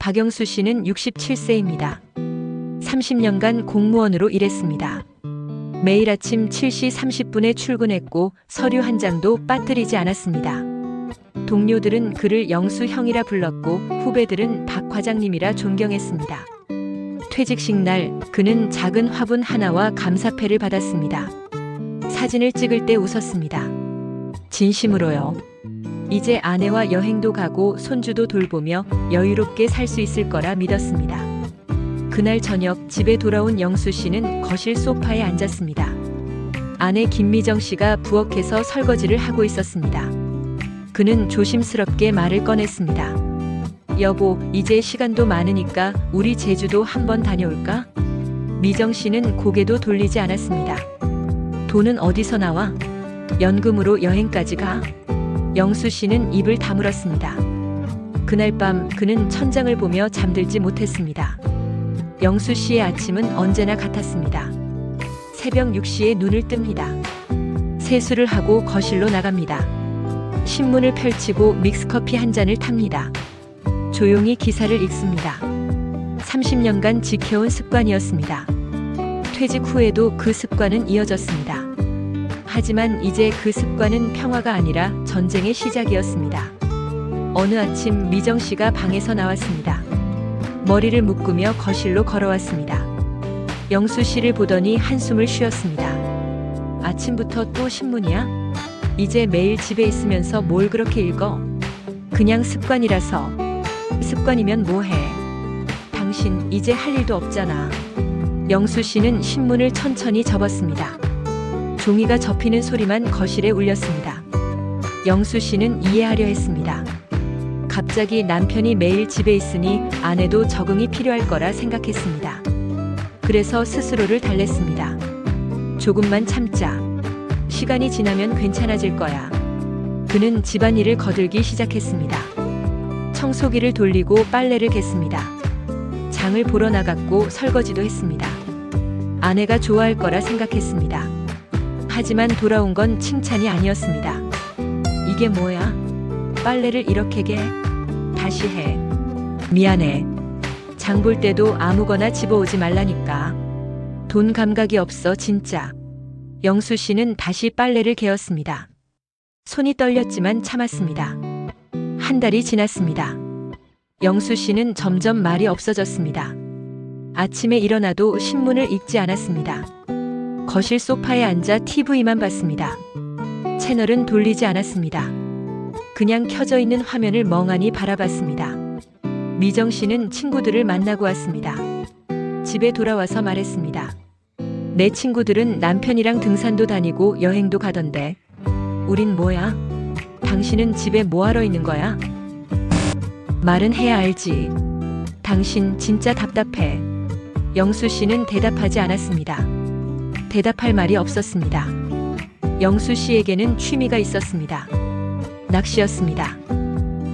박영수 씨는 67세입니다. 30년간 공무원으로 일했습니다. 매일 아침 7시 30분에 출근했고 서류 한 장도 빠뜨리지 않았습니다. 동료들은 그를 영수 형이라 불렀고 후배들은 박 과장님이라 존경했습니다. 퇴직식 날 그는 작은 화분 하나와 감사패를 받았습니다. 사진을 찍을 때 웃었습니다. 진심으로요. 이제 아내와 여행도 가고 손주도 돌보며 여유롭게 살 수 있을 거라 믿었습니다. 그날 저녁 집에 돌아온 영수 씨는 거실 소파에 앉았습니다. 아내 김미정 씨가 부엌에서 설거지를 하고 있었습니다. 그는 조심스럽게 말을 꺼냈습니다. 여보, 이제 시간도 많으니까 우리 제주도 한번 다녀올까? 미정 씨는 고개도 돌리지 않았습니다. 돈은 어디서 나와? 연금으로 여행까지 가? 영수 씨는 입을 다물었습니다. 그날 밤 그는 천장을 보며 잠들지 못했습니다. 영수 씨의 아침은 언제나 같았습니다. 새벽 6시에 눈을 뜹니다. 세수를 하고 거실로 나갑니다. 신문을 펼치고 믹스커피 한 잔을 탑니다. 조용히 기사를 읽습니다. 30년간 지켜온 습관이었습니다. 퇴직 후에도 그 습관은 이어졌습니다. 하지만 이제 그 습관은 평화가 아니라 전쟁의 시작이었습니다. 어느 아침 미정 씨가 방에서 나왔습니다. 머리를 묶으며 거실로 걸어왔습니다. 영수 씨를 보더니 한숨을 쉬었습니다. 아침부터 또 신문이야? 이제 매일 집에 있으면서 뭘 그렇게 읽어? 그냥 습관이라서. 습관이면 뭐해? 당신 이제 할 일도 없잖아. 영수 씨는 신문을 천천히 접었습니다. 종이가 접히는 소리만 거실에 울렸습니다. 영수 씨는 이해하려 했습니다. 갑자기 남편이 매일 집에 있으니 아내도 적응이 필요할 거라 생각했습니다. 그래서 스스로를 달랬습니다. 조금만 참자. 시간이 지나면 괜찮아질 거야. 그는 집안일을 거들기 시작했습니다. 청소기를 돌리고 빨래를 갰습니다. 장을 보러 나갔고 설거지도 했습니다. 아내가 좋아할 거라 생각했습니다. 하지만 돌아온 건 칭찬이 아니었습니다. 이게 뭐야? 빨래를 이렇게 개? 다시 해. 미안해. 장 볼 때도 아무거나 집어오지 말라니까. 돈 감각이 없어 진짜. 영수 씨는 다시 빨래를 개었습니다. 손이 떨렸지만 참았습니다. 한 달이 지났습니다. 영수 씨는 점점 말이 없어졌습니다. 아침에 일어나도 신문을 읽지 않았습니다. 거실 소파에 앉아 TV만 봤습니다. 채널은 돌리지 않았습니다. 그냥 켜져 있는 화면을 멍하니 바라봤습니다. 미정 씨는 친구들을 만나고 왔습니다. 집에 돌아와서 말했습니다. 내 친구들은 남편이랑 등산도 다니고 여행도 가던데 우린 뭐야? 당신은 집에 뭐하러 있는 거야? 말은 해야 알지. 당신 진짜 답답해. 영수 씨는 대답하지 않았습니다. 대답할 말이 없었습니다. 영수 씨에게는 취미가 있었습니다. 낚시였습니다.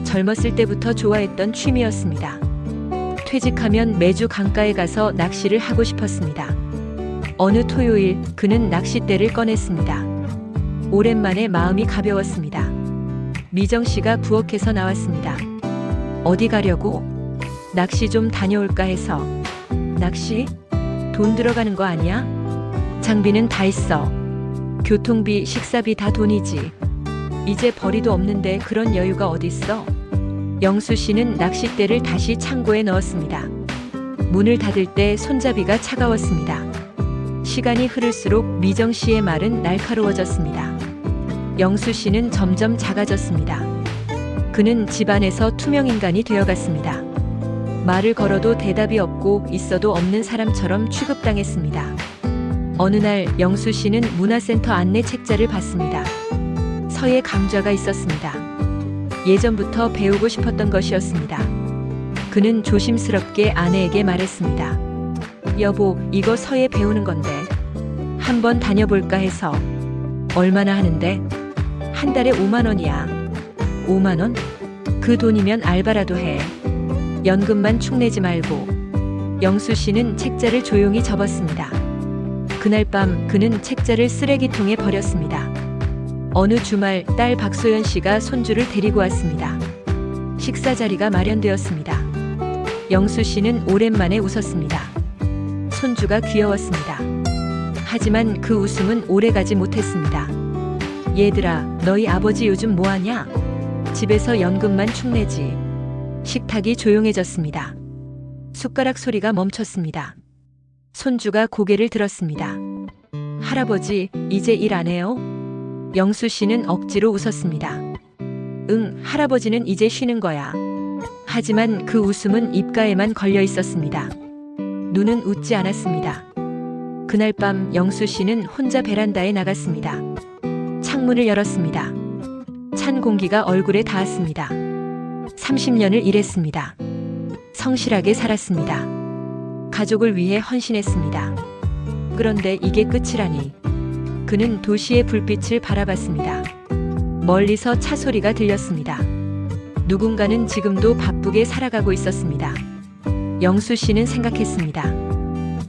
젊었을 때부터 좋아했던 취미였습니다. 퇴직하면 매주 강가에 가서 낚시를 하고 싶었습니다. 어느 토요일 그는 낚싯대를 꺼냈습니다. 오랜만에 마음이 가벼웠습니다. 미정 씨가 부엌에서 나왔습니다. 어디 가려고? 낚시 좀 다녀올까 해서. 낚시? 돈 들어가는 거 아니야? 장비는 다 있어. 교통비, 식사비 다 돈이지. 이제 벌이도 없는데 그런 여유가 어딨어? 영수 씨는 낚싯대를 다시 창고에 넣었습니다. 문을 닫을 때 손잡이가 차가웠습니다. 시간이 흐를수록 미정 씨의 말은 날카로워졌습니다. 영수 씨는 점점 작아졌습니다. 그는 집안에서 투명인간이 되어갔습니다. 말을 걸어도 대답이 없고 있어도 없는 사람처럼 취급당했습니다. 어느 날 영수 씨는 문화센터 안내 책자를 봤습니다. 서예 강좌가 있었습니다. 예전부터 배우고 싶었던 것이었습니다. 그는 조심스럽게 아내에게 말했습니다. 여보, 이거 서예 배우는 건데 한번 다녀볼까 해서. 얼마나 하는데? 한 달에 5만 원이야. 5만 원? 그 돈이면 알바라도 해. 연금만 축내지 말고. 영수 씨는 책자를 조용히 접었습니다. 그날 밤 그는 책자를 쓰레기통에 버렸습니다. 어느 주말 딸 박소연 씨가 손주를 데리고 왔습니다. 식사 자리가 마련되었습니다. 영수 씨는 오랜만에 웃었습니다. 손주가 귀여웠습니다. 하지만 그 웃음은 오래가지 못했습니다. 얘들아, 너희 아버지 요즘 뭐하냐? 집에서 연금만 축내지. 식탁이 조용해졌습니다. 숟가락 소리가 멈췄습니다. 손주가 고개를 들었습니다. 할아버지, 이제 일 안 해요? 영수 씨는 억지로 웃었습니다. 응, 할아버지는 이제 쉬는 거야. 하지만 그 웃음은 입가에만 걸려 있었습니다. 눈은 웃지 않았습니다. 그날 밤 영수 씨는 혼자 베란다에 나갔습니다. 창문을 열었습니다. 찬 공기가 얼굴에 닿았습니다. 30년을 일했습니다. 성실하게 살았습니다. 가족을 위해 헌신했습니다. 그런데 이게 끝이라니. 그는 도시의 불빛을 바라봤습니다. 멀리서 차 소리가 들렸습니다. 누군가는 지금도 바쁘게 살아가고 있었습니다. 영수 씨는 생각했습니다.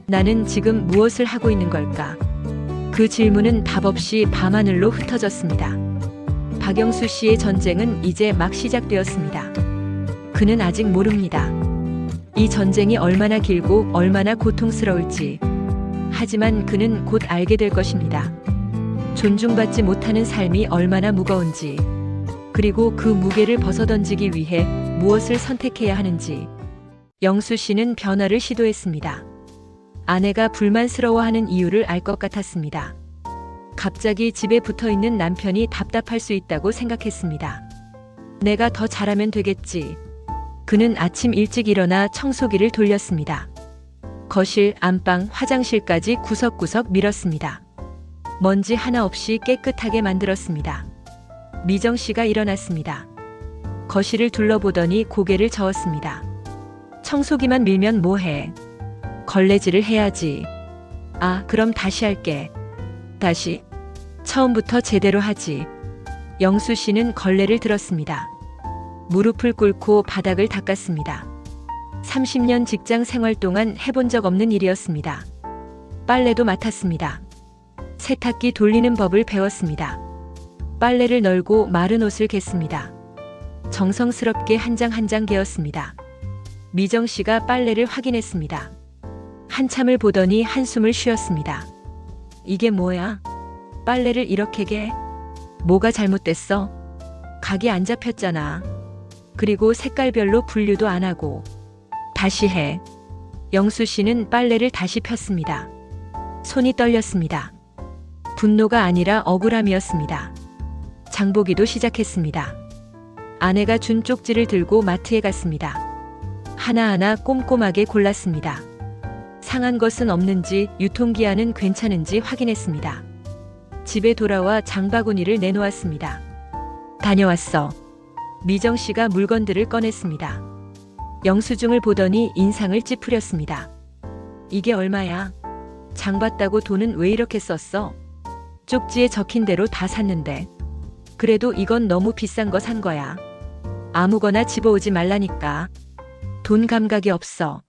나는 지금 무엇을 하고 있는 걸까? 그 질문은 답 없이 밤하늘로 흩어졌습니다. 박영수 씨의 전쟁은 이제 막 시작되었습니다. 그는 아직 모릅니다. 이 전쟁이 얼마나 길고 얼마나 고통스러울지. 하지만 그는 곧 알게 될 것입니다. 존중받지 못하는 삶이 얼마나 무거운지, 그리고 그 무게를 벗어던지기 위해 무엇을 선택해야 하는지. 영수 씨는 변화를 시도했습니다. 아내가 불만스러워하는 이유를 알 것 같았습니다. 갑자기 집에 붙어 있는 남편이 답답할 수 있다고 생각했습니다. 내가 더 잘하면 되겠지. 그는 아침 일찍 일어나 청소기를 돌렸습니다. 거실, 안방, 화장실까지 구석구석 밀었습니다. 먼지 하나 없이 깨끗하게 만들었습니다. 미정 씨가 일어났습니다. 거실을 둘러보더니 고개를 저었습니다. 청소기만 밀면 뭐해? 걸레질을 해야지. 아, 그럼 다시 할게. 다시? 처음부터 제대로 하지. 영수 씨는 걸레를 들었습니다. 무릎을 꿇고 바닥을 닦았습니다. 30년 직장 생활 동안 해본 적 없는 일이었습니다. 빨래도 맡았습니다. 세탁기 돌리는 법을 배웠습니다. 빨래를 널고 마른 옷을 겠습니다. 정성스럽게 한 장 한 장 개었습니다. 미정 씨가 빨래를 확인했습니다. 한참을 보더니 한숨을 쉬었습니다. 이게 뭐야? 빨래를 이렇게 개? 뭐가 잘못됐어? 각이 안 잡혔잖아. 그리고 색깔별로 분류도 안 하고. 다시 해. 영수 씨는 빨래를 다시 폈습니다. 손이 떨렸습니다. 분노가 아니라 억울함이었습니다. 장보기도 시작했습니다. 아내가 준 쪽지를 들고 마트에 갔습니다. 하나하나 꼼꼼하게 골랐습니다. 상한 것은 없는지, 유통기한은 괜찮은지 확인했습니다. 집에 돌아와 장바구니를 내놓았습니다. 다녀왔어. 미정 씨가 물건들을 꺼냈습니다. 영수증을 보더니 인상을 찌푸렸습니다. 이게 얼마야? 장 봤다고 돈은 왜 이렇게 썼어? 쪽지에 적힌 대로 다 샀는데. 그래도 이건 너무 비싼 거 산 거야. 아무거나 집어오지 말라니까. 돈 감각이 없어.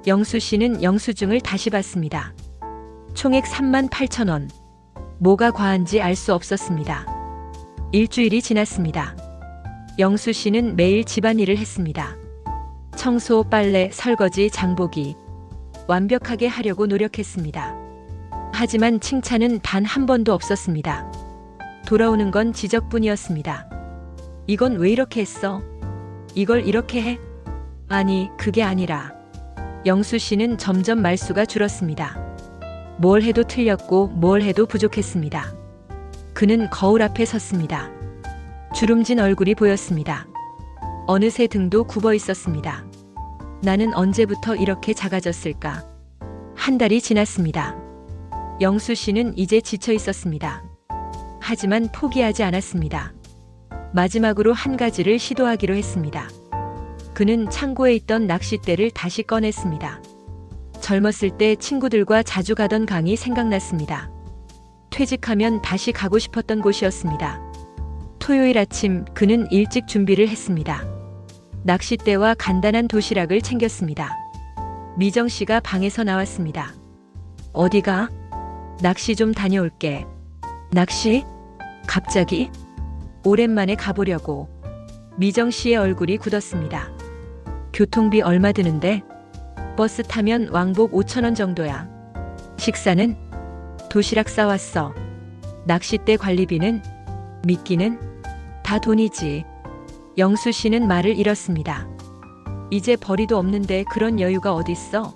영수 씨는 영수증을 다시 봤습니다. 총액 38,000원. 뭐가 과한지 알 수 없었습니다. 일주일이 지났습니다. 영수 씨는 매일 집안일을 했습니다. 청소, 빨래, 설거지, 장보기. 완벽하게 하려고 노력했습니다. 하지만 칭찬은 단 한 번도 없었습니다. 돌아오는 건 지적뿐이었습니다. 이건 왜 이렇게 했어? 이걸 이렇게 해? 아니, 그게 아니라. 영수 씨는 점점 말수가 줄었습니다. 뭘 해도 틀렸고 뭘 해도 부족했습니다. 그는 거울 앞에 섰습니다. 주름진 얼굴이 보였습니다. 어느새 등도 굽어 있었습니다. 나는 언제부터 이렇게 작아졌을까? 한 달이 지났습니다. 영수 씨는 이제 지쳐 있었습니다. 하지만 포기하지 않았습니다. 마지막으로 한 가지를 시도하기로 했습니다. 그는 창고에 있던 낚싯대를 다시 꺼냈습니다. 젊었을 때 친구들과 자주 가던 강이 생각났습니다. 퇴직하면 다시 가고 싶었던 곳이었습니다. 토요일 아침 그는 일찍 준비를 했습니다. 낚싯대와 간단한 도시락을 챙겼습니다. 미정 씨가 방에서 나왔습니다. 어디가? 낚시 좀 다녀올게. 낚시? 갑자기? 오랜만에 가보려고. 미정 씨의 얼굴이 굳었습니다. 교통비 얼마 드는데? 버스 타면 왕복 5,000원 정도야. 식사는? 도시락 싸왔어. 낚싯대 관리비는? 미끼는? 다 돈이지. 영수 씨는 말을 잃었습니다. 이제 벌이도 없는데 그런 여유가 어딨어?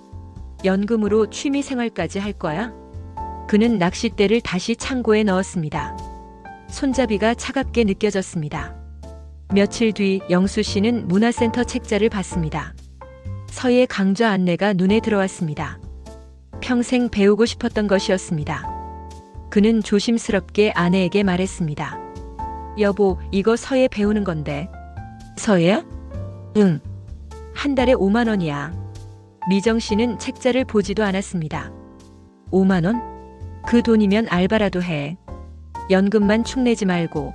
연금으로 취미생활까지 할 거야? 그는 낚싯대를 다시 창고에 넣었습니다. 손잡이가 차갑게 느껴졌습니다. 며칠 뒤 영수 씨는 문화센터 책자를 봤습니다. 서예 강좌 안내가 눈에 들어왔습니다. 평생 배우고 싶었던 것이었습니다. 그는 조심스럽게 아내에게 말했습니다. 여보, 이거 서예 배우는 건데. 서예야? 응. 한 달에 5만 원이야. 미정 씨는 책자를 보지도 않았습니다. 5만 원? 그 돈이면 알바라도 해. 연금만 축내지 말고.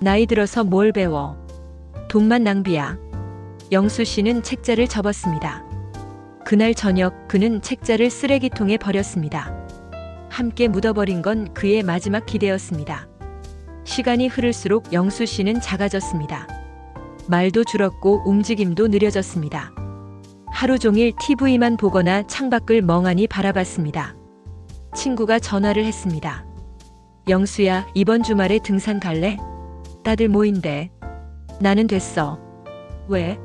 나이 들어서 뭘 배워. 돈만 낭비야. 영수 씨는 책자를 접었습니다. 그날 저녁 그는 책자를 쓰레기통에 버렸습니다. 함께 묻어버린 건 그의 마지막 기대였습니다. 시간이 흐를수록 영수 씨는 작아졌습니다. 말도 줄었고 움직임도 느려졌습니다. 하루 종일 TV만 보거나 창밖을 멍하니 바라봤습니다. 친구가 전화를 했습니다. 영수야, 이번 주말에 등산 갈래? 다들 모인대. 나는 됐어. 왜?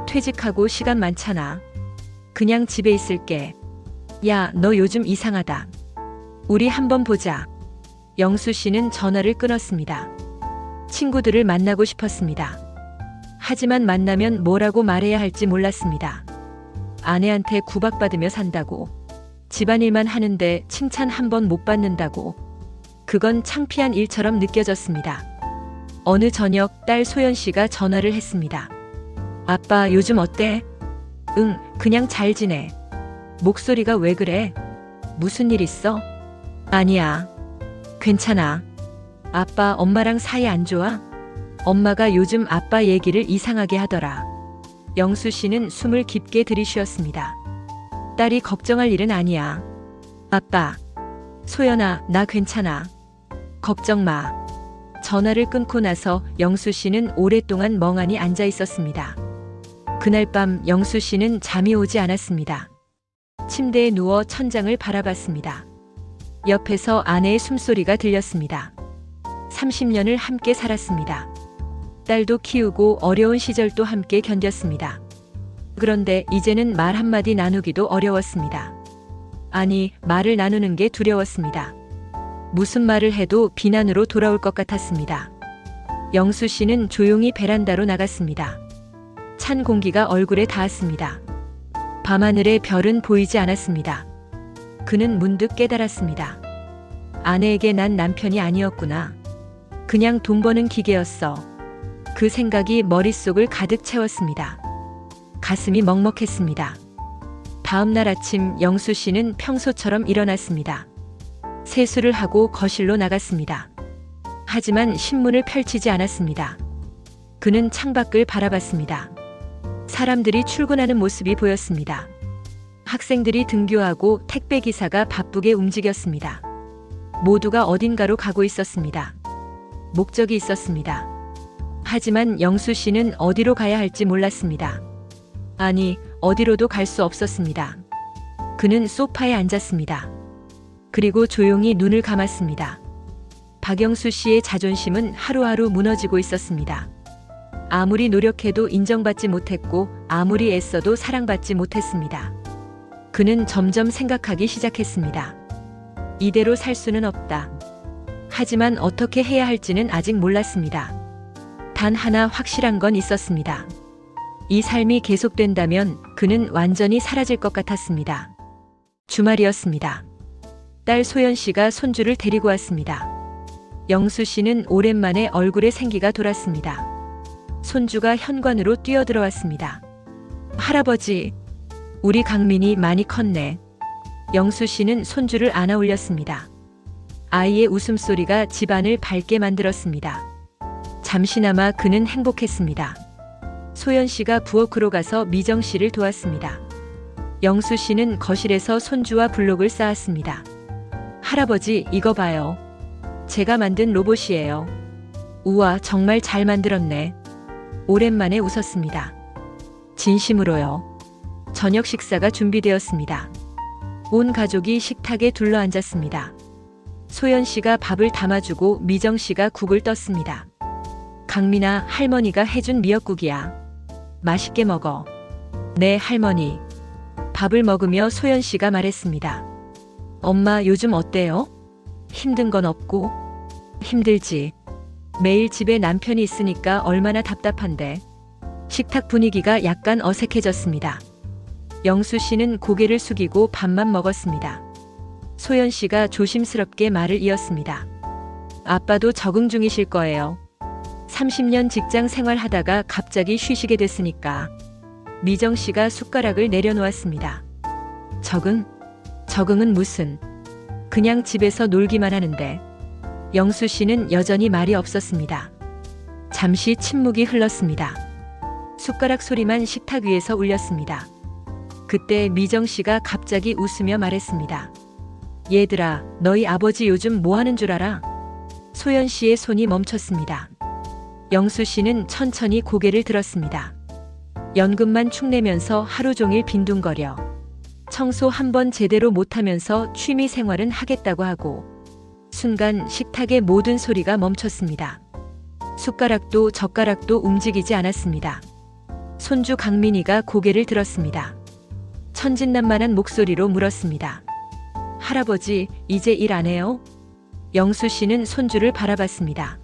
퇴직하고 시간 많잖아. 그냥 집에 있을게. 야, 너 요즘 이상하다. 우리 한번 보자. 영수 씨는 전화를 끊었습니다. 친구들을 만나고 싶었습니다. 하지만 만나면 뭐라고 말해야 할지 몰랐습니다. 아내한테 구박받으며 산다고. 집안일만 하는데 칭찬 한 번 못 받는다고. 그건 창피한 일처럼 느껴졌습니다. 어느 저녁 딸 소연 씨가 전화를 했습니다. 아빠 요즘 어때? 응, 그냥 잘 지내. 목소리가 왜 그래? 무슨 일 있어? 아니야. 괜찮아. 아빠 엄마랑 사이 안 좋아? 엄마가 요즘 아빠 얘기를 이상하게 하더라. 영수 씨는 숨을 깊게 들이쉬었습니다. 딸이 걱정할 일은 아니야. 아빠. 소연아, 나 괜찮아. 걱정 마. 전화를 끊고 나서 영수 씨는 오랫동안 멍하니 앉아 있었습니다. 그날 밤 영수 씨는 잠이 오지 않았습니다. 침대에 누워 천장을 바라봤습니다. 옆에서 아내의 숨소리가 들렸습니다. 30년을 함께 살았습니다. 딸도 키우고 어려운 시절도 함께 견뎠습니다. 그런데 이제는 말 한마디 나누기도 어려웠습니다. 아니, 말을 나누는 게 두려웠습니다. 무슨 말을 해도 비난으로 돌아올 것 같았습니다. 영수 씨는 조용히 베란다로 나갔습니다. 찬 공기가 얼굴에 닿았습니다. 밤하늘의 별은 보이지 않았습니다. 그는 문득 깨달았습니다. 아내에게 난 남편이 아니었구나. 그냥 돈 버는 기계였어. 그 생각이 머릿속을 가득 채웠습니다. 가슴이 먹먹했습니다. 다음 날 아침 영수 씨는 평소처럼 일어났습니다. 세수를 하고 거실로 나갔습니다. 하지만 신문을 펼치지 않았습니다. 그는 창밖을 바라봤습니다. 사람들이 출근하는 모습이 보였습니다. 학생들이 등교하고 택배기사가 바쁘게 움직였습니다. 모두가 어딘가로 가고 있었습니다. 목적이 있었습니다. 하지만 영수 씨는 어디로 가야 할지 몰랐습니다. 아니, 어디로도 갈 수 없었습니다. 그는 소파에 앉았습니다. 그리고 조용히 눈을 감았습니다. 박영수 씨의 자존심은 하루하루 무너지고 있었습니다. 아무리 노력해도 인정받지 못했고 아무리 애써도 사랑받지 못했습니다. 그는 점점 생각하기 시작했습니다. 이대로 살 수는 없다. 하지만 어떻게 해야 할지는 아직 몰랐습니다. 단 하나 확실한 건 있었습니다. 이 삶이 계속된다면 그는 완전히 사라질 것 같았습니다. 주말이었습니다. 딸 소연 씨가 손주를 데리고 왔습니다. 영수 씨는 오랜만에 얼굴에 생기가 돌았습니다. 손주가 현관으로 뛰어들어왔습니다. 할아버지, 우리 강민이 많이 컸네. 영수 씨는 손주를 안아 올렸습니다. 아이의 웃음소리가 집안을 밝게 만들었습니다. 잠시나마 그는 행복했습니다. 소연 씨가 부엌으로 가서 미정 씨를 도왔습니다. 영수 씨는 거실에서 손주와 블록을 쌓았습니다. 할아버지, 이거 봐요. 제가 만든 로봇이에요. 우와, 정말 잘 만들었네. 오랜만에 웃었습니다. 진심으로요. 저녁 식사가 준비되었습니다. 온 가족이 식탁에 둘러앉았습니다. 소연 씨가 밥을 담아주고 미정 씨가 국을 떴습니다. 강민아, 할머니가 해준 미역국이야. 맛있게 먹어. 네, 할머니. 밥을 먹으며 소연 씨가 말했습니다. 엄마, 요즘 어때요? 힘든 건 없고? 힘들지. 매일 집에 남편이 있으니까 얼마나 답답한데. 식탁 분위기가 약간 어색해졌습니다. 영수 씨는 고개를 숙이고 밥만 먹었습니다. 소연 씨가 조심스럽게 말을 이었습니다. 아빠도 적응 중이실 거예요. 30년 직장 생활하다가 갑자기 쉬시게 됐으니까. 미정 씨가 숟가락을 내려놓았습니다. 적응? 적응은 무슨? 그냥 집에서 놀기만 하는데. 영수 씨는 여전히 말이 없었습니다. 잠시 침묵이 흘렀습니다. 숟가락 소리만 식탁 위에서 울렸습니다. 그때 미정 씨가 갑자기 웃으며 말했습니다. 얘들아, 너희 아버지 요즘 뭐 하는 줄 알아? 소연 씨의 손이 멈췄습니다. 영수 씨는 천천히 고개를 들었습니다. 연금만 축내면서 하루 종일 빈둥거려. 청소 한 번 제대로 못하면서 취미 생활은 하겠다고 하고. 순간 식탁의 모든 소리가 멈췄습니다. 숟가락도 젓가락도 움직이지 않았습니다. 손주 강민이가 고개를 들었습니다. 천진난만한 목소리로 물었습니다. 할아버지, 이제 일 안 해요? 영수 씨는 손주를 바라봤습니다.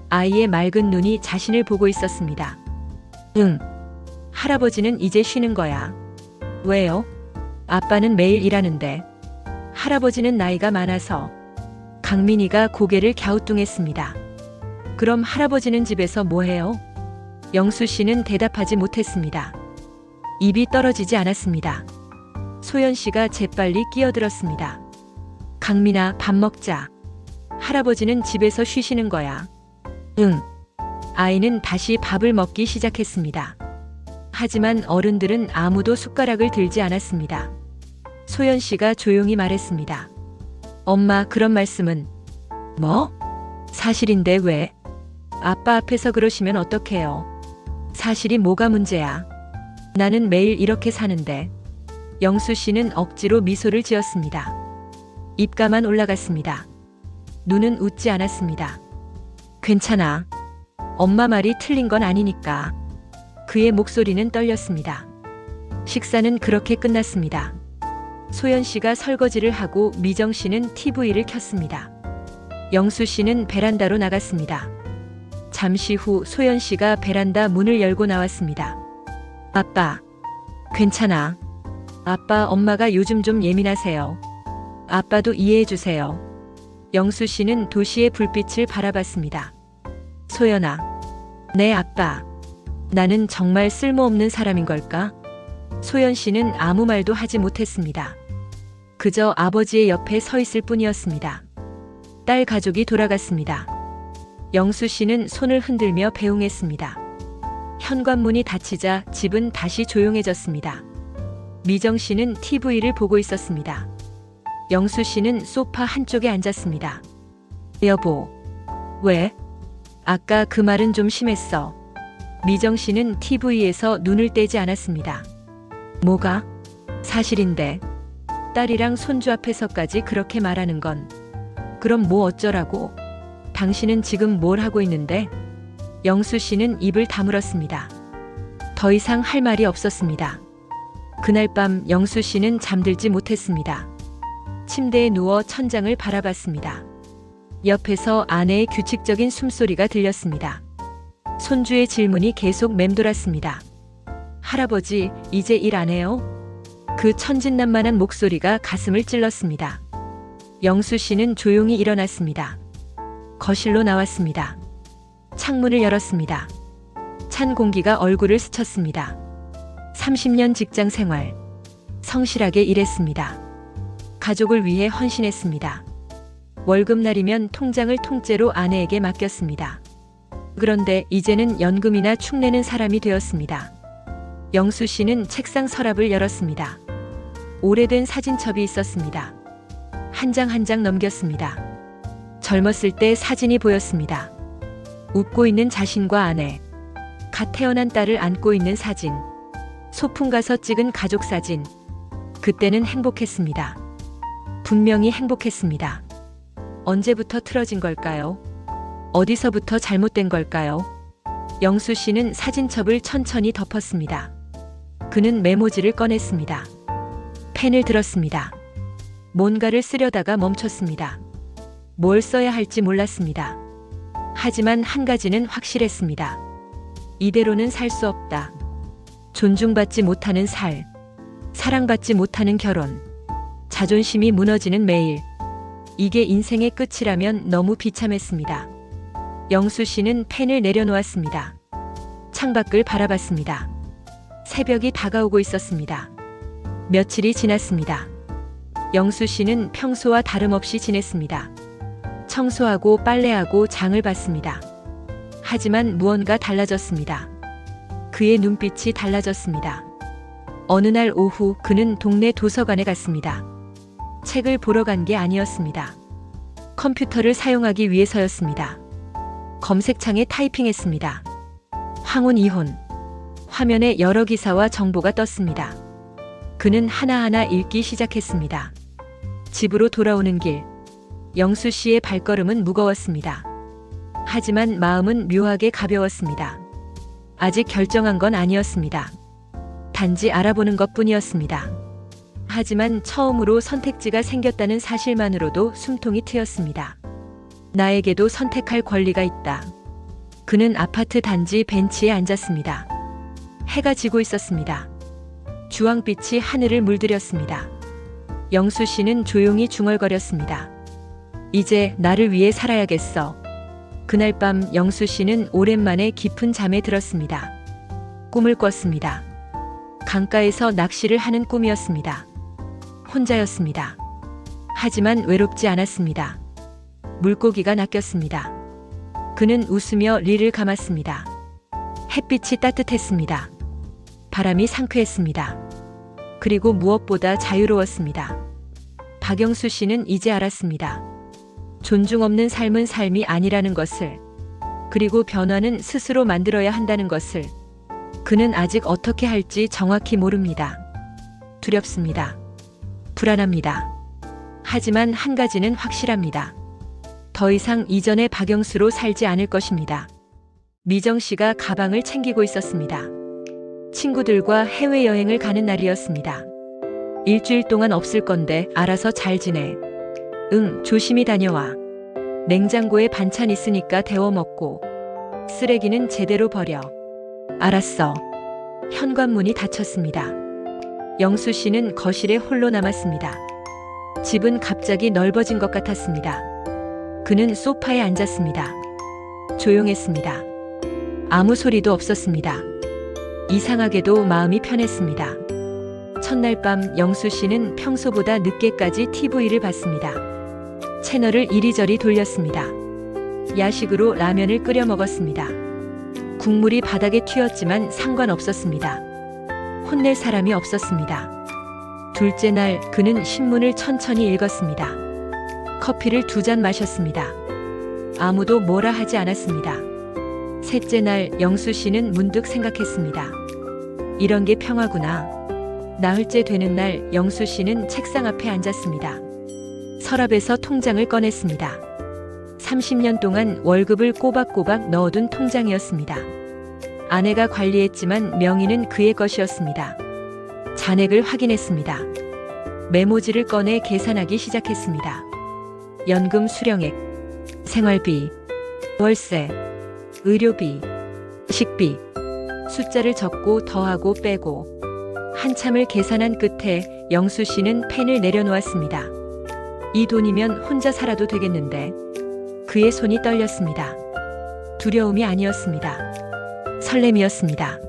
아이의 맑은 눈이 자신을 보고 있었습니다. 응. 할아버지는 이제 쉬는 거야. 왜요? 아빠는 매일 일하는데. 할아버지는 나이가 많아서. 강민이가 고개를 갸우뚱했습니다. 그럼 할아버지는 집에서 뭐 해요? 영수 씨는 대답하지 못했습니다. 입이 떨어지지 않았습니다. 소연 씨가 재빨리 끼어들었습니다. 강민아, 밥 먹자. 할아버지는 집에서 쉬시는 거야. 응. 아이는 다시 밥을 먹기 시작했습니다. 하지만 어른들은 아무도 숟가락을 들지 않았습니다. 소연 씨가 조용히 말했습니다. 엄마, 그런 말씀은. 뭐? 사실인데 왜? 아빠 앞에서 그러시면 어떡해요? 사실이 뭐가 문제야? 나는 매일 이렇게 사는데. 영수 씨는 억지로 미소를 지었습니다. 입가만 올라갔습니다. 눈은 웃지 않았습니다. 괜찮아. 엄마 말이 틀린 건 아니니까. 그의 목소리는 떨렸습니다. 식사는 그렇게 끝났습니다. 소연 씨가 설거지를 하고 미정 씨는 TV를 켰습니다. 영수 씨는 베란다로 나갔습니다. 잠시 후 소연 씨가 베란다 문을 열고 나왔습니다. 아빠, 괜찮아. 아빠, 엄마가 요즘 좀 예민하세요. 아빠도 이해해 주세요. 영수 씨는 도시의 불빛을 바라봤습니다. 소연아. 네, 아빠. 나는 정말 쓸모없는 사람인 걸까? 소연 씨는 아무 말도 하지 못했습니다. 그저 아버지의 옆에 서 있을 뿐이었습니다. 딸 가족이 돌아갔습니다. 영수 씨는 손을 흔들며 배웅했습니다. 현관문이 닫히자 집은 다시 조용해졌습니다. 미정 씨는 TV를 보고 있었습니다. 영수 씨는 소파 한쪽에 앉았습니다. 여보, 왜? 아까 그 말은 좀 심했어. 미정 씨는 TV에서 눈을 떼지 않았습니다. 뭐가? 사실인데. 딸이랑 손주 앞에서까지 그렇게 말하는 건. 그럼 뭐 어쩌라고? 당신은 지금 뭘 하고 있는데? 영수 씨는 입을 다물었습니다. 더 이상 할 말이 없었습니다. 그날 밤 영수 씨는 잠들지 못했습니다. 침대에 누워 천장을 바라봤습니다. 옆에서 아내의 규칙적인 숨소리가 들렸습니다. 손주의 질문이 계속 맴돌았습니다. 할아버지, 이제 일 안 해요? 그 천진난만한 목소리가 가슴을 찔렀습니다. 영수 씨는 조용히 일어났습니다. 거실로 나왔습니다. 창문을 열었습니다. 찬 공기가 얼굴을 스쳤습니다. 30년 직장 생활. 성실하게 일했습니다. 가족을 위해 헌신했습니다. 월급날이면 통장을 통째로 아내에게 맡겼습니다. 그런데 이제는 연금이나 축내는 사람이 되었습니다. 영수 씨는 책상 서랍을 열었습니다. 오래된 사진첩이 있었습니다. 한 장 한 장 넘겼습니다. 젊었을 때 사진이 보였습니다. 웃고 있는 자신과 아내, 갓 태어난 딸을 안고 있는 사진, 소풍 가서 찍은 가족 사진. 그때는 행복했습니다. 분명히 행복했습니다. 언제부터 틀어진 걸까요? 어디서부터 잘못된 걸까요? 영수 씨는 사진첩을 천천히 덮었습니다. 그는 메모지를 꺼냈습니다. 펜을 들었습니다. 뭔가를 쓰려다가 멈췄습니다. 뭘 써야 할지 몰랐습니다. 하지만 한 가지는 확실했습니다. 이대로는 살 수 없다. 존중받지 못하는 살, 사랑받지 못하는 결혼, 자존심이 무너지는 매일. 이게 인생의 끝이라면 너무 비참했습니다. 영수 씨는 펜을 내려놓았습니다. 창밖을 바라봤습니다. 새벽이 다가오고 있었습니다. 며칠이 지났습니다. 영수 씨는 평소와 다름없이 지냈습니다. 청소하고 빨래하고 장을 봤습니다. 하지만 무언가 달라졌습니다. 그의 눈빛이 달라졌습니다. 어느 날 오후 그는 동네 도서관에 갔습니다. 책을 보러 간 게 아니었습니다. 컴퓨터를 사용하기 위해서였습니다. 검색창에 타이핑했습니다. 황혼 이혼. 화면에 여러 기사와 정보가 떴습니다. 그는 하나하나 읽기 시작했습니다. 집으로 돌아오는 길. 영수 씨의 발걸음은 무거웠습니다. 하지만 마음은 묘하게 가벼웠습니다. 아직 결정한 건 아니었습니다. 단지 알아보는 것뿐이었습니다. 하지만 처음으로 선택지가 생겼다는 사실만으로도 숨통이 트였습니다. 나에게도 선택할 권리가 있다. 그는 아파트 단지 벤치에 앉았습니다. 해가 지고 있었습니다. 주황빛이 하늘을 물들였습니다. 영수 씨는 조용히 중얼거렸습니다. 이제 나를 위해 살아야겠어. 그날 밤 영수 씨는 오랜만에 깊은 잠에 들었습니다. 꿈을 꿨습니다. 강가에서 낚시를 하는 꿈이었습니다. 혼자였습니다. 하지만 외롭지 않았습니다. 물고기가 낚였습니다. 그는 웃으며 리를 감았습니다. 햇빛이 따뜻했습니다. 바람이 상쾌했습니다. 그리고 무엇보다 자유로웠습니다. 박영수 씨는 이제 알았습니다. 존중 없는 삶은 삶이 아니라는 것을, 그리고 변화는 스스로 만들어야 한다는 것을. 그는 아직 어떻게 할지 정확히 모릅니다. 두렵습니다. 불안합니다. 하지만 한 가지는 확실합니다. 더 이상 이전의 박영수로 살지 않을 것입니다. 미정 씨가 가방을 챙기고 있었습니다. 친구들과 해외여행을 가는 날이었습니다. 일주일 동안 없을 건데 알아서 잘 지내. 응, 조심히 다녀와. 냉장고에 반찬 있으니까 데워 먹고. 쓰레기는 제대로 버려. 알았어. 현관문이 닫혔습니다. 영수 씨는 거실에 홀로 남았습니다. 집은 갑자기 넓어진 것 같았습니다. 그는 소파에 앉았습니다. 조용했습니다. 아무 소리도 없었습니다. 이상하게도 마음이 편했습니다. 첫날 밤 영수 씨는 평소보다 늦게까지 TV를 봤습니다. 채널을 이리저리 돌렸습니다. 야식으로 라면을 끓여 먹었습니다. 국물이 바닥에 튀었지만 상관없었습니다. 혼낼 사람이 없었습니다. 둘째 날 그는 신문을 천천히 읽었습니다. 커피를 2잔 마셨습니다. 아무도 뭐라 하지 않았습니다. 셋째 날 영수 씨는 문득 생각했습니다. 이런 게 평화구나. 나흘째 되는 날 영수 씨는 책상 앞에 앉았습니다. 서랍에서 통장을 꺼냈습니다. 30년 동안 월급을 꼬박꼬박 넣어둔 통장이었습니다. 아내가 관리했지만 명의는 그의 것이었습니다. 잔액을 확인했습니다. 메모지를 꺼내 계산하기 시작했습니다. 연금 수령액, 생활비, 월세, 의료비, 식비. 숫자를 적고 더하고 빼고. 한참을 계산한 끝에 영수 씨는 펜을 내려놓았습니다. 이 돈이면 혼자 살아도 되겠는데. 그의 손이 떨렸습니다. 두려움이 아니었습니다. 설렘이었습니다.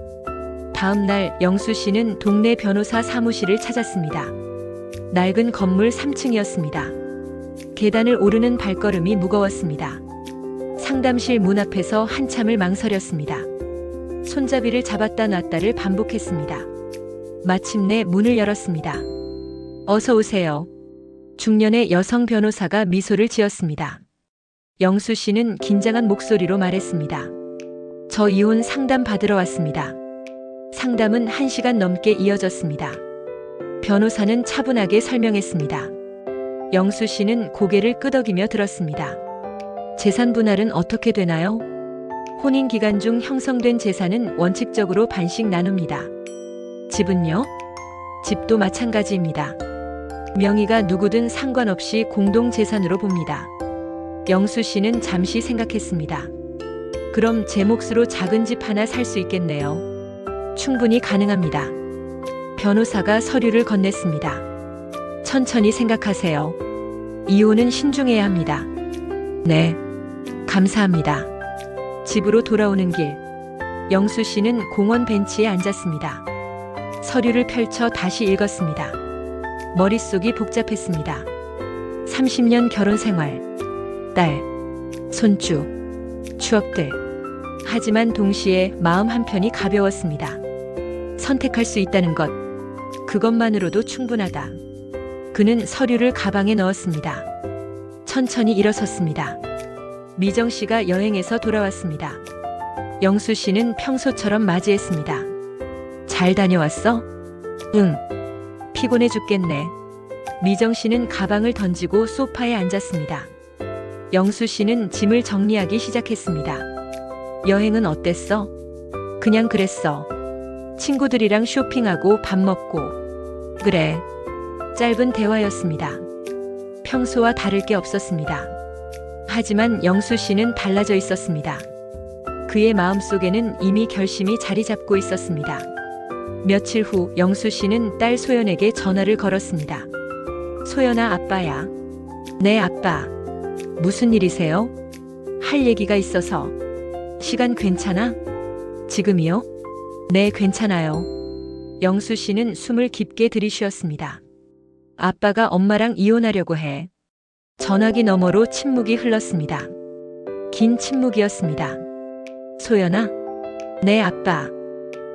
다음 날 영수 씨는 동네 변호사 사무실을 찾았습니다. 낡은 건물 3층이었습니다. 계단을 오르는 발걸음이 무거웠습니다. 상담실 문 앞에서 한참을 망설였습니다. 손잡이를 잡았다 놨다를 반복했습니다. 마침내 문을 열었습니다. 어서 오세요. 중년의 여성 변호사가 미소를 지었습니다. 영수 씨는 긴장한 목소리로 말했습니다. 저 이혼 상담 받으러 왔습니다. 상담은 1시간 넘게 이어졌습니다. 변호사는 차분하게 설명했습니다. 영수 씨는 고개를 끄덕이며 들었습니다. 재산 분할은 어떻게 되나요? 혼인 기간 중 형성된 재산은 원칙적으로 반씩 나눕니다. 집은요? 집도 마찬가지입니다. 명의가 누구든 상관없이 공동재산으로 봅니다. 영수 씨는 잠시 생각했습니다. 그럼 제 몫으로 작은 집 하나 살 수 있겠네요. 충분히 가능합니다. 변호사가 서류를 건넸습니다. 천천히 생각하세요. 이혼은 신중해야 합니다. 네, 감사합니다. 집으로 돌아오는 길, 영수 씨는 공원 벤치에 앉았습니다. 서류를 펼쳐 다시 읽었습니다. 머릿속이 복잡했습니다. 30년 결혼 생활, 딸, 손주, 추억들. 하지만 동시에 마음 한편이 가벼웠습니다. 선택할 수 있다는 것, 그것만으로도 충분하다. 그는 서류를 가방에 넣었습니다. 천천히 일어섰습니다. 미정 씨가 여행에서 돌아왔습니다. 영수 씨는 평소처럼 맞이했습니다. 잘 다녀왔어? 응. 피곤해 죽겠네. 미정 씨는 가방을 던지고 소파에 앉았습니다. 영수 씨는 짐을 정리하기 시작했습니다. 여행은 어땠어? 그냥 그랬어. 친구들이랑 쇼핑하고 밥 먹고. 그래. 짧은 대화였습니다. 평소와 다를 게 없었습니다. 하지만 영수 씨는 달라져 있었습니다. 그의 마음속에는 이미 결심이 자리 잡고 있었습니다. 며칠 후 영수 씨는 딸 소연에게 전화를 걸었습니다. 소연아, 아빠야. 네, 아빠. 무슨 일이세요? 할 얘기가 있어서. 시간 괜찮아? 지금이요? 네, 괜찮아요. 영수 씨는 숨을 깊게 들이쉬었습니다. 아빠가 엄마랑 이혼하려고 해. 전화기 너머로 침묵이 흘렀습니다. 긴 침묵이었습니다. 소연아? 네, 아빠.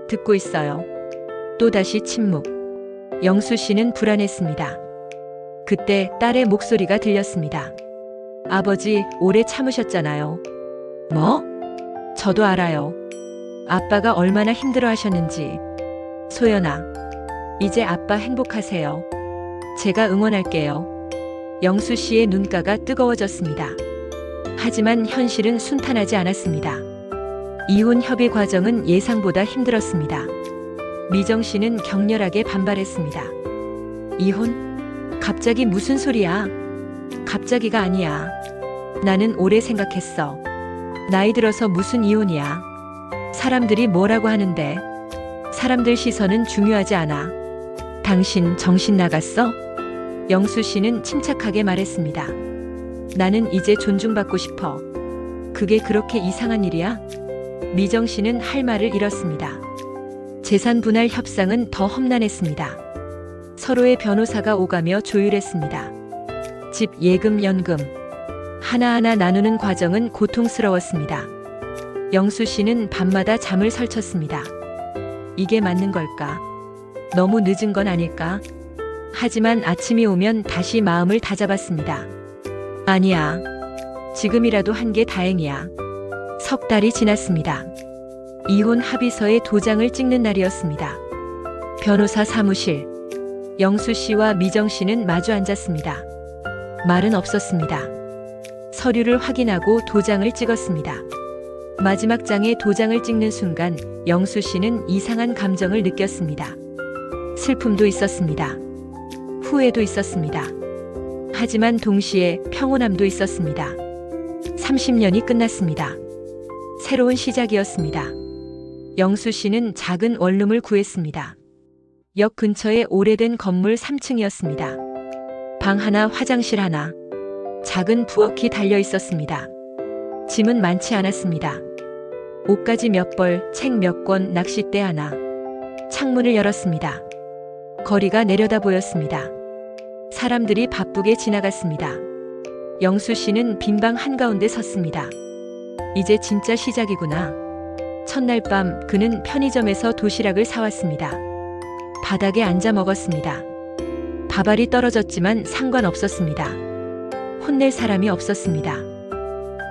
듣고 있어요. 또다시 침묵. 영수 씨는 불안했습니다. 그때 딸의 목소리가 들렸습니다. 아버지, 오래 참으셨잖아요. 뭐? 저도 알아요. 아빠가 얼마나 힘들어 하셨는지. 소연아, 이제 아빠 행복하세요. 제가 응원할게요. 영수 씨의 눈가가 뜨거워졌습니다. 하지만 현실은 순탄하지 않았습니다. 이혼 협의 과정은 예상보다 힘들었습니다. 미정 씨는 격렬하게 반발했습니다. 이혼? 갑자기 무슨 소리야? 갑자기가 아니야. 나는 오래 생각했어. 나이 들어서 무슨 이혼이야. 사람들이 뭐라고 하는데. 사람들 시선은 중요하지 않아. 당신 정신 나갔어? 영수 씨는 침착하게 말했습니다. 나는 이제 존중받고 싶어. 그게 그렇게 이상한 일이야? 미정 씨는 할 말을 잃었습니다. 재산 분할 협상은 더 험난했습니다. 서로의 변호사가 오가며 조율했습니다. 집 예금, 연금 하나하나 나누는 과정은 고통스러웠습니다. 영수 씨는 밤마다 잠을 설쳤습니다. 이게 맞는 걸까? 너무 늦은 건 아닐까? 하지만 아침이 오면 다시 마음을 다잡았습니다. 아니야. 지금이라도 한 게 다행이야. 석 달이 지났습니다. 이혼 합의서에 도장을 찍는 날이었습니다. 변호사 사무실. 영수 씨와 미정 씨는 마주 앉았습니다. 말은 없었습니다. 서류를 확인하고 도장을 찍었습니다. 마지막 장에 도장을 찍는 순간 영수 씨는 이상한 감정을 느꼈습니다. 슬픔도 있었습니다. 후회도 있었습니다. 하지만 동시에 평온함도 있었습니다. 30년이 끝났습니다. 새로운 시작이었습니다. 영수 씨는 작은 원룸을 구했습니다. 역 근처의 오래된 건물 3층이었습니다. 방 하나, 화장실 하나, 작은 부엌이 달려 있었습니다. 짐은 많지 않았습니다. 옷가지 몇 벌, 책 몇 권, 낚싯대 하나. 창문을 열었습니다. 거리가 내려다 보였습니다. 사람들이 바쁘게 지나갔습니다. 영수 씨는 빈방 한가운데 섰습니다. 이제 진짜 시작이구나. 첫날 밤 그는 편의점에서 도시락을 사왔습니다. 바닥에 앉아 먹었습니다. 밥알이 떨어졌지만 상관없었습니다. 혼낼 사람이 없었습니다.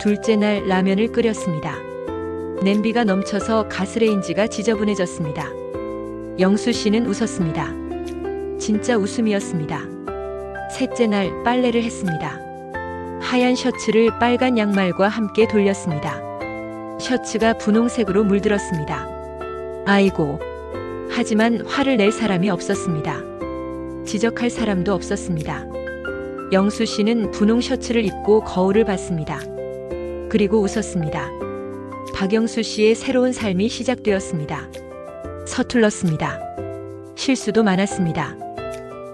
둘째 날 라면을 끓였습니다. 냄비가 넘쳐서 가스레인지가 지저분해졌습니다. 영수 씨는 웃었습니다. 진짜 웃음이었습니다. 셋째 날 빨래를 했습니다. 하얀 셔츠를 빨간 양말과 함께 돌렸습니다. 셔츠가 분홍색으로 물들었습니다. 아이고. 하지만 화를 낼 사람이 없었습니다. 지적할 사람도 없었습니다. 영수 씨는 분홍 셔츠를 입고 거울을 봤습니다. 그리고 웃었습니다. 박영수 씨의 새로운 삶이 시작되었습니다. 서툴렀습니다. 실수도 많았습니다.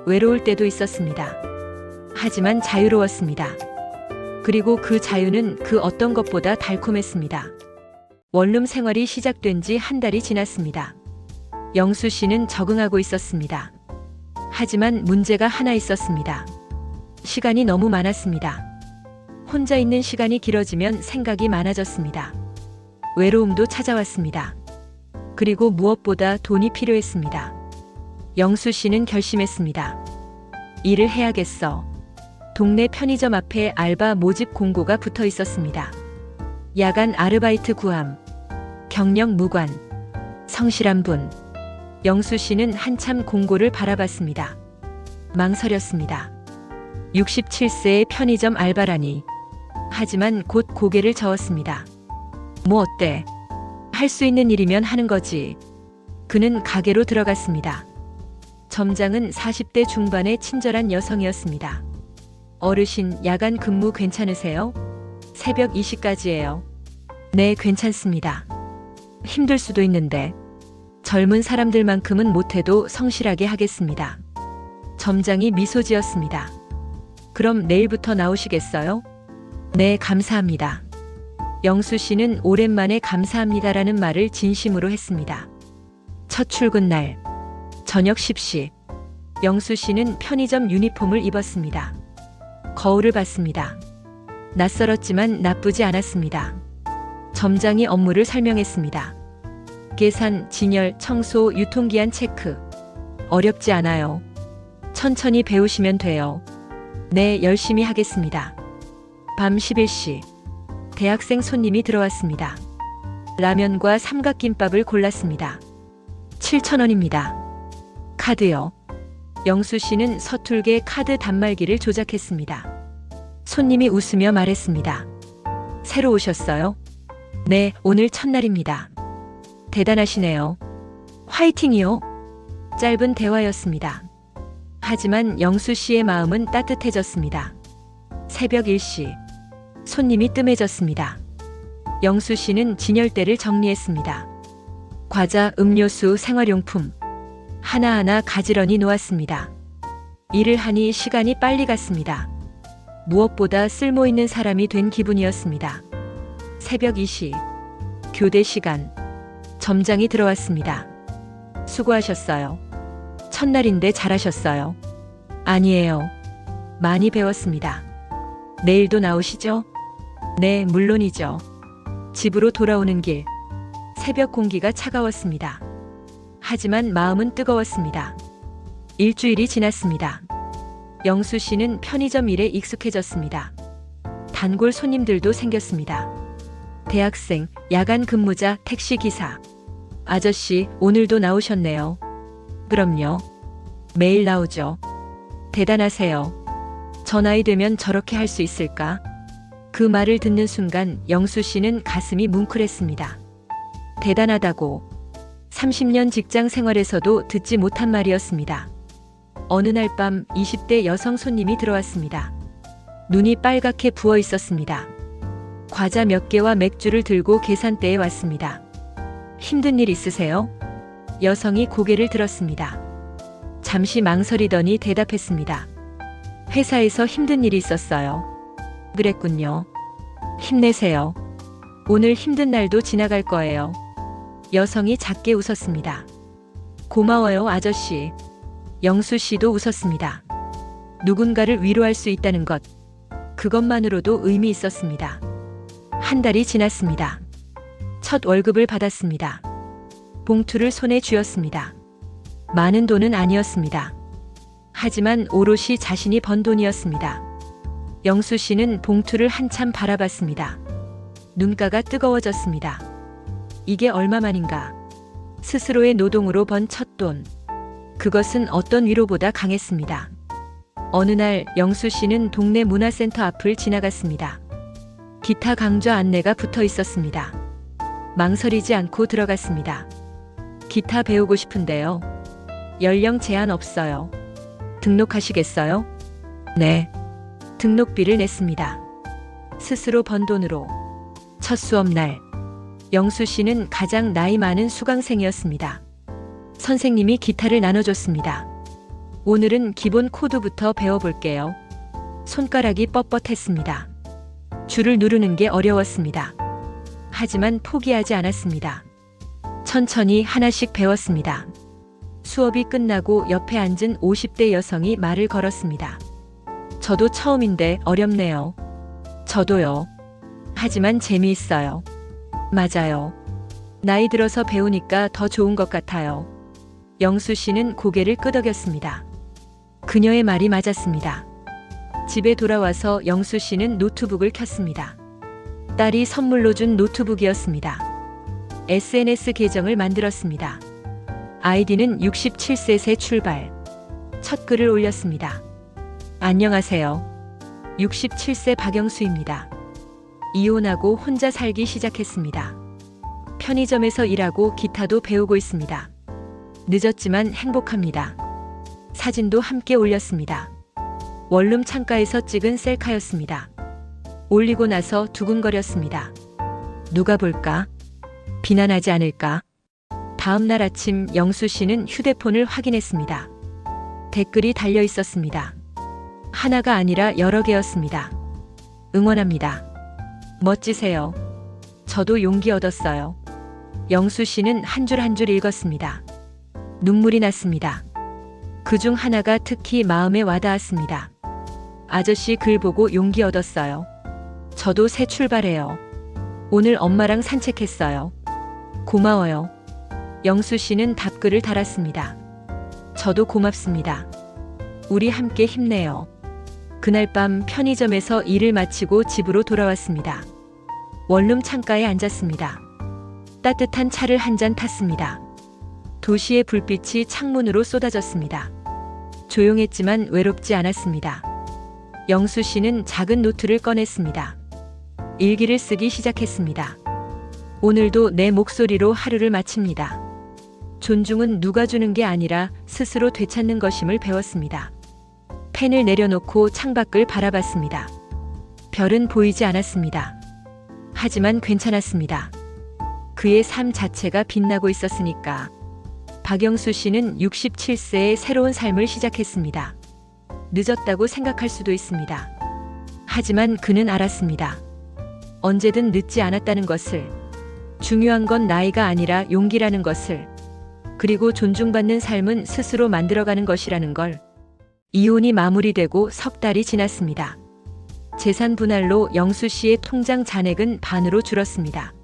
외로울 때도 있었습니다. 하지만 자유로웠습니다. 그리고 그 자유는 그 어떤 것보다 달콤했습니다. 원룸 생활이 시작된 지 한 달이 지났습니다. 영수 씨는 적응하고 있었습니다. 하지만 문제가 하나 있었습니다. 시간이 너무 많았습니다. 혼자 있는 시간이 길어지면 생각이 많아졌습니다. 외로움도 찾아왔습니다. 그리고 무엇보다 돈이 필요했습니다. 영수 씨는 결심했습니다. 일을 해야겠어. 동네 편의점 앞에 알바 모집 공고가 붙어 있었습니다. 야간 아르바이트 구함. 경력 무관. 성실한 분. 영수 씨는 한참 공고를 바라봤습니다. 망설였습니다. 67세의 편의점 알바라니. 하지만 곧 고개를 저었습니다. 뭐 어때? 할 수 있는 일이면 하는 거지. 그는 가게로 들어갔습니다. 점장은 40대 중반의 친절한 여성이었습니다. 어르신, 야간 근무 괜찮으세요? 새벽 2시까지예요. 네, 괜찮습니다. 힘들 수도 있는데 젊은 사람들만큼은 못해도 성실하게 하겠습니다. 점장이 미소 지었습니다. 그럼 내일부터 나오시겠어요? 네, 감사합니다. 영수 씨는 오랜만에 감사합니다라는 말을 진심으로 했습니다. 첫 출근 날, 저녁 10시, 영수 씨는 편의점 유니폼을 입었습니다. 거울을 봤습니다. 낯설었지만 나쁘지 않았습니다. 점장이 업무를 설명했습니다. 계산, 진열, 청소, 유통기한 체크. 어렵지 않아요. 천천히 배우시면 돼요. 네, 열심히 하겠습니다. 밤 11시. 대학생 손님이 들어왔습니다. 라면과 삼각김밥을 골랐습니다. 7,000원입니다. 카드요. 영수 씨는 서툴게 카드 단말기를 조작했습니다. 손님이 웃으며 말했습니다. 새로 오셨어요? 네, 오늘 첫날입니다. 대단하시네요. 화이팅이요. 짧은 대화였습니다. 하지만 영수 씨의 마음은 따뜻해졌습니다. 새벽 1시. 손님이 뜸해졌습니다. 영수 씨는 진열대를 정리했습니다. 과자, 음료수, 생활용품. 하나하나 가지런히 놓았습니다. 일을 하니 시간이 빨리 갔습니다. 무엇보다 쓸모있는 사람이 된 기분이었습니다. 새벽 2시. 교대 시간. 점장이 들어왔습니다. 수고하셨어요. 첫날인데 잘하셨어요. 아니에요. 많이 배웠습니다. 내일도 나오시죠? 네, 물론이죠. 집으로 돌아오는 길. 새벽 공기가 차가웠습니다. 하지만 마음은 뜨거웠습니다. 일주일이 지났습니다. 영수 씨는 편의점 일에 익숙해졌습니다. 단골 손님들도 생겼습니다. 대학생, 야간 근무자, 택시기사. 아저씨, 오늘도 나오셨네요. 그럼요. 매일 나오죠. 대단하세요. 저 나이 되면 저렇게 할 수 있을까? 그 말을 듣는 순간 영수 씨는 가슴이 뭉클했습니다. 대단하다고. 30년 직장 생활에서도 듣지 못한 말이었습니다. 어느 날 밤 20대 여성 손님이 들어왔습니다. 눈이 빨갛게 부어 있었습니다. 과자 몇 개와 맥주를 들고 계산대에 왔습니다. 힘든 일 있으세요? 여성이 고개를 들었습니다. 잠시 망설이더니 대답했습니다. 회사에서 힘든 일이 있었어요. 그랬군요. 힘내세요. 오늘 힘든 날도 지나갈 거예요. 여성이 작게 웃었습니다. 고마워요, 아저씨. 영수 씨도 웃었습니다. 누군가를 위로할 수 있다는 것. 그것만으로도 의미 있었습니다. 한 달이 지났습니다. 첫 월급을 받았습니다. 봉투를 손에 쥐었습니다. 많은 돈은 아니었습니다. 하지만 오롯이 자신이 번 돈이었습니다. 영수 씨는 봉투를 한참 바라봤습니다. 눈가가 뜨거워졌습니다. 이게 얼마만인가? 스스로의 노동으로 번 첫 돈. 그것은 어떤 위로보다 강했습니다. 어느 날 영수 씨는 동네 문화센터 앞을 지나갔습니다. 기타 강좌 안내가 붙어 있었습니다. 망설이지 않고 들어갔습니다. 기타 배우고 싶은데요. 연령 제한 없어요. 등록하시겠어요? 네. 등록비를 냈습니다. 스스로 번 돈으로. 첫 수업날, 영수 씨는 가장 나이 많은 수강생이었습니다. 선생님이 기타를 나눠줬습니다. 오늘은 기본 코드부터 배워볼게요. 손가락이 뻣뻣했습니다. 줄을 누르는 게 어려웠습니다. 하지만 포기하지 않았습니다. 천천히 하나씩 배웠습니다. 수업이 끝나고 옆에 앉은 50대 여성이 말을 걸었습니다. 저도 처음인데 어렵네요. 저도요. 하지만 재미있어요. 맞아요. 나이 들어서 배우니까 더 좋은 것 같아요. 영수 씨는 고개를 끄덕였습니다. 그녀의 말이 맞았습니다. 집에 돌아와서 영수 씨는 노트북을 켰습니다. 딸이 선물로 준 노트북이었습니다. SNS 계정을 만들었습니다. 아이디는 67세 새 출발. 첫 글을 올렸습니다. 안녕하세요. 67세 박영수입니다. 이혼하고 혼자 살기 시작했습니다. 편의점에서 일하고 기타도 배우고 있습니다. 늦었지만 행복합니다. 사진도 함께 올렸습니다. 원룸 창가에서 찍은 셀카였습니다. 올리고 나서 두근거렸습니다. 누가 볼까? 비난하지 않을까? 다음 날 아침 영수 씨는 휴대폰을 확인했습니다. 댓글이 달려 있었습니다. 하나가 아니라 여러 개였습니다. 응원합니다. 멋지세요. 저도 용기 얻었어요. 영수 씨는 한 줄 한 줄 읽었습니다. 눈물이 났습니다. 그중 하나가 특히 마음에 와닿았습니다. 아저씨 글 보고 용기 얻었어요. 저도 새 출발해요. 오늘 엄마랑 산책했어요. 고마워요. 영수 씨는 답글을 달았습니다. 저도 고맙습니다. 우리 함께 힘내요. 그날 밤 편의점에서 일을 마치고 집으로 돌아왔습니다. 원룸 창가에 앉았습니다. 따뜻한 차를 한 잔 탔습니다. 도시의 불빛이 창문으로 쏟아졌습니다. 조용했지만 외롭지 않았습니다. 영수 씨는 작은 노트를 꺼냈습니다. 일기를 쓰기 시작했습니다. 오늘도 내 목소리로 하루를 마칩니다. 존중은 누가 주는 게 아니라 스스로 되찾는 것임을 배웠습니다. 펜을 내려놓고 창밖을 바라봤습니다. 별은 보이지 않았습니다. 하지만 괜찮았습니다. 그의 삶 자체가 빛나고 있었으니까. 박영수 씨는 67세의 새로운 삶을 시작했습니다. 늦었다고 생각할 수도 있습니다. 하지만 그는 알았습니다. 언제든 늦지 않았다는 것을. 중요한 건 나이가 아니라 용기라는 것을. 그리고 존중받는 삶은 스스로 만들어가는 것이라는 걸. 이혼이 마무리되고 석 달이 지났습니다. 재산 분할로 영수 씨의 통장 잔액은 반으로 줄었습니다.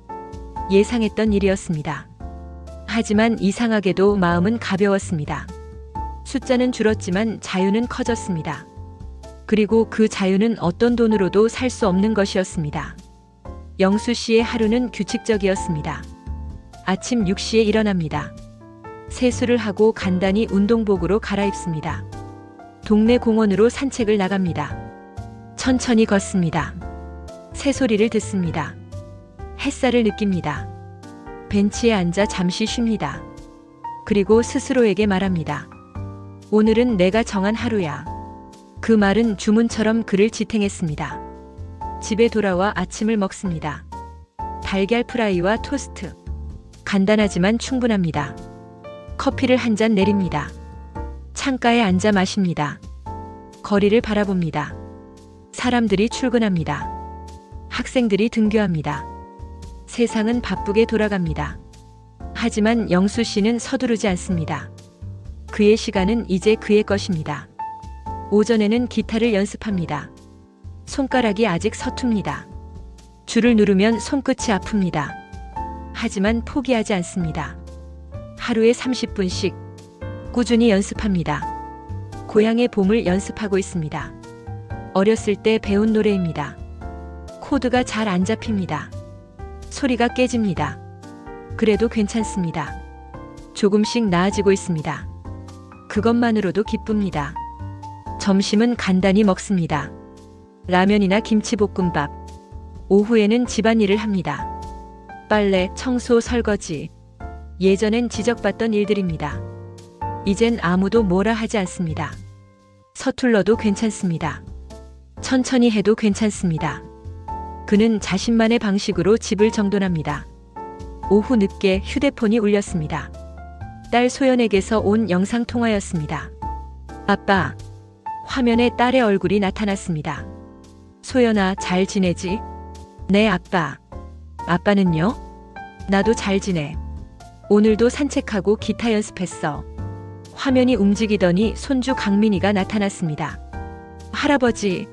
예상했던 일이었습니다. 하지만 이상하게도 마음은 가벼웠습니다. 숫자는 줄었지만 자유는 커졌습니다. 그리고 그 자유는 어떤 돈으로도 살 수 없는 것이었습니다. 영수 씨의 하루는 규칙적이었습니다. 아침 6시에 일어납니다. 세수를 하고 간단히 운동복으로 갈아입습니다. 동네 공원으로 산책을 나갑니다. 천천히 걷습니다. 새소리를 듣습니다. 햇살을 느낍니다. 벤치에 앉아 잠시 쉽니다. 그리고 스스로에게 말합니다. 오늘은 내가 정한 하루야. 그 말은 주문처럼 그를 지탱했습니다. 집에 돌아와 아침을 먹습니다. 달걀 프라이와 토스트. 간단하지만 충분합니다. 커피를 한 잔 내립니다. 창가에 앉아 마십니다. 거리를 바라봅니다. 사람들이 출근합니다. 학생들이 등교합니다. 세상은 바쁘게 돌아갑니다. 하지만 영수 씨는 서두르지 않습니다. 그의 시간은 이제 그의 것입니다. 오전에는 기타를 연습합니다. 손가락이 아직 서툽니다. 줄을 누르면 손끝이 아픕니다. 하지만 포기하지 않습니다. 하루에 30분씩 꾸준히 연습합니다. 고향의 봄을 연습하고 있습니다. 어렸을 때 배운 노래입니다. 코드가 잘 안 잡힙니다. 소리가 깨집니다. 그래도 괜찮습니다. 조금씩 나아지고 있습니다. 그것만으로도 기쁩니다. 점심은 간단히 먹습니다. 라면이나 김치볶음밥. 오후에는 집안일을 합니다. 빨래, 청소, 설거지. 예전엔 지적받던 일들입니다. 이젠 아무도 뭐라 하지 않습니다. 서툴러도 괜찮습니다. 천천히 해도 괜찮습니다. 그는 자신만의 방식으로 집을 정돈합니다. 오후 늦게 휴대폰이 울렸습니다. 딸 소연에게서 온 영상통화였습니다. 아빠. 화면에 딸의 얼굴이 나타났습니다. 소연아, 잘 지내지? 네, 아빠. 아빠는요? 나도 잘 지내. 오늘도 산책하고 기타 연습했어. 화면이 움직이더니 손주 강민이가 나타났습니다. 할아버지,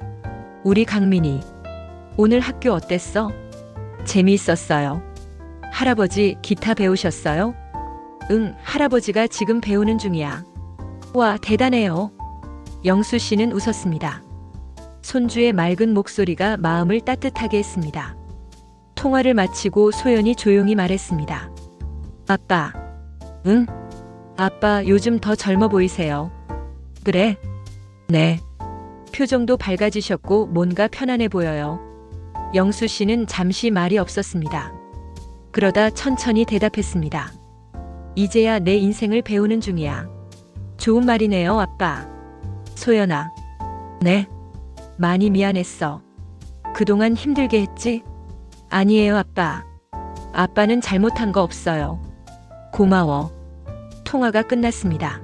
우리 강민이. 오늘 학교 어땠어? 재미있었어요. 할아버지, 기타 배우셨어요? 응, 할아버지가 지금 배우는 중이야. 와, 대단해요. 영수 씨는 웃었습니다. 손주의 맑은 목소리가 마음을 따뜻하게 했습니다. 통화를 마치고 소연이 조용히 말했습니다. 아빠. 응? 아빠, 요즘 더 젊어 보이세요. 그래? 네. 표정도 밝아지셨고 뭔가 편안해 보여요. 영수 씨는 잠시 말이 없었습니다. 그러다 천천히 대답했습니다. 이제야 내 인생을 배우는 중이야. 좋은 말이네요, 아빠. 소연아. 네. 많이 미안했어. 그동안 힘들게 했지? 아니에요, 아빠. 아빠는 잘못한 거 없어요. 고마워. 통화가 끝났습니다.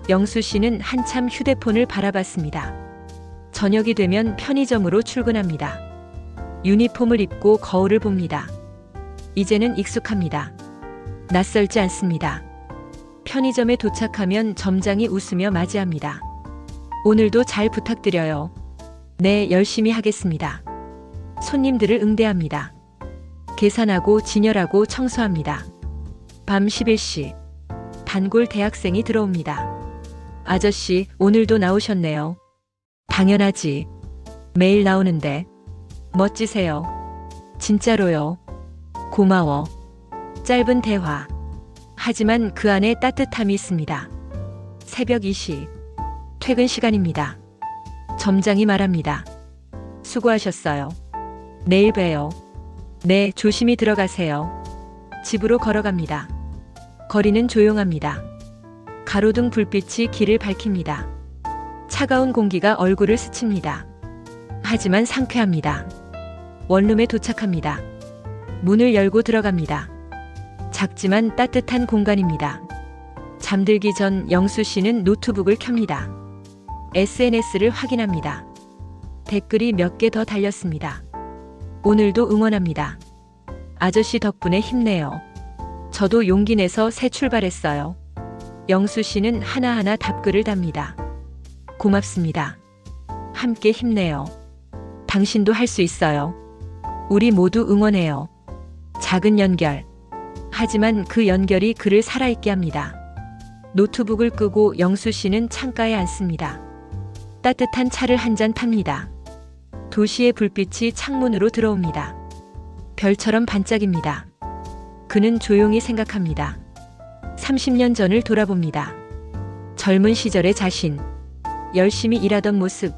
영수 씨는 한참 휴대폰을 바라봤습니다. 저녁이 되면 편의점으로 출근합니다. 유니폼을 입고 거울을 봅니다. 이제는 익숙합니다. 낯설지 않습니다. 편의점에 도착하면 점장이 웃으며 맞이합니다. 오늘도 잘 부탁드려요. 네, 열심히 하겠습니다. 손님들을 응대합니다. 계산하고 진열하고 청소합니다. 밤 11시. 단골 대학생이 들어옵니다. 아저씨, 오늘도 나오셨네요. 당연하지. 매일 나오는데. 멋지세요. 진짜로요. 고마워. 짧은 대화. 하지만 그 안에 따뜻함이 있습니다. 새벽 2시. 퇴근 시간입니다. 점장이 말합니다. 수고하셨어요. 내일 봬요. 네, 조심히 들어가세요. 집으로 걸어갑니다. 거리는 조용합니다. 가로등 불빛이 길을 밝힙니다. 차가운 공기가 얼굴을 스칩니다. 하지만 상쾌합니다. 원룸에 도착합니다. 문을 열고 들어갑니다. 작지만 따뜻한 공간입니다. 잠들기 전 영수 씨는 노트북을 켭니다. SNS를 확인합니다. 댓글이 몇 개 더 달렸습니다. 오늘도 응원합니다. 아저씨 덕분에 힘내요. 저도 용기 내서 새 출발했어요. 영수 씨는 하나하나 답글을 답니다. 고맙습니다. 함께 힘내요. 당신도 할 수 있어요. 우리 모두 응원해요. 작은 연결. 하지만 그 연결이 그를 살아있게 합니다. 노트북을 끄고 영수 씨는 창가에 앉습니다. 따뜻한 차를 한 잔 탑니다. 도시의 불빛이 창문으로 들어옵니다. 별처럼 반짝입니다. 그는 조용히 생각합니다. 30년 전을 돌아봅니다. 젊은 시절의 자신, 열심히 일하던 모습,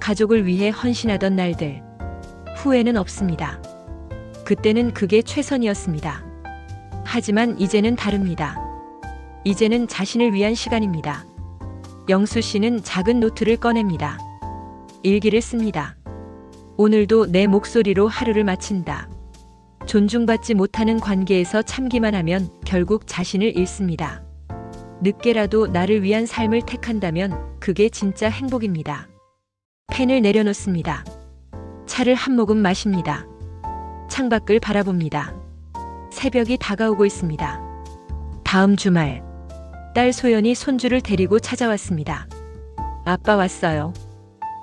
가족을 위해 헌신하던 날들. 후회는 없습니다. 그때는 그게 최선이었습니다. 하지만 이제는 다릅니다. 이제는 자신을 위한 시간입니다. 영수 씨는 작은 노트를 꺼냅니다. 일기를 씁니다. 오늘도 내 목소리로 하루를 마친다. 존중받지 못하는 관계에서 참기만 하면 결국 자신을 잃습니다. 늦게라도 나를 위한 삶을 택한다면 그게 진짜 행복입니다. 펜을 내려놓습니다. 차를 한 모금 마십니다. 창밖을 바라봅니다. 새벽이 다가오고 있습니다. 다음 주말, 딸 소연이 손주를 데리고 찾아왔습니다. 아빠 왔어요.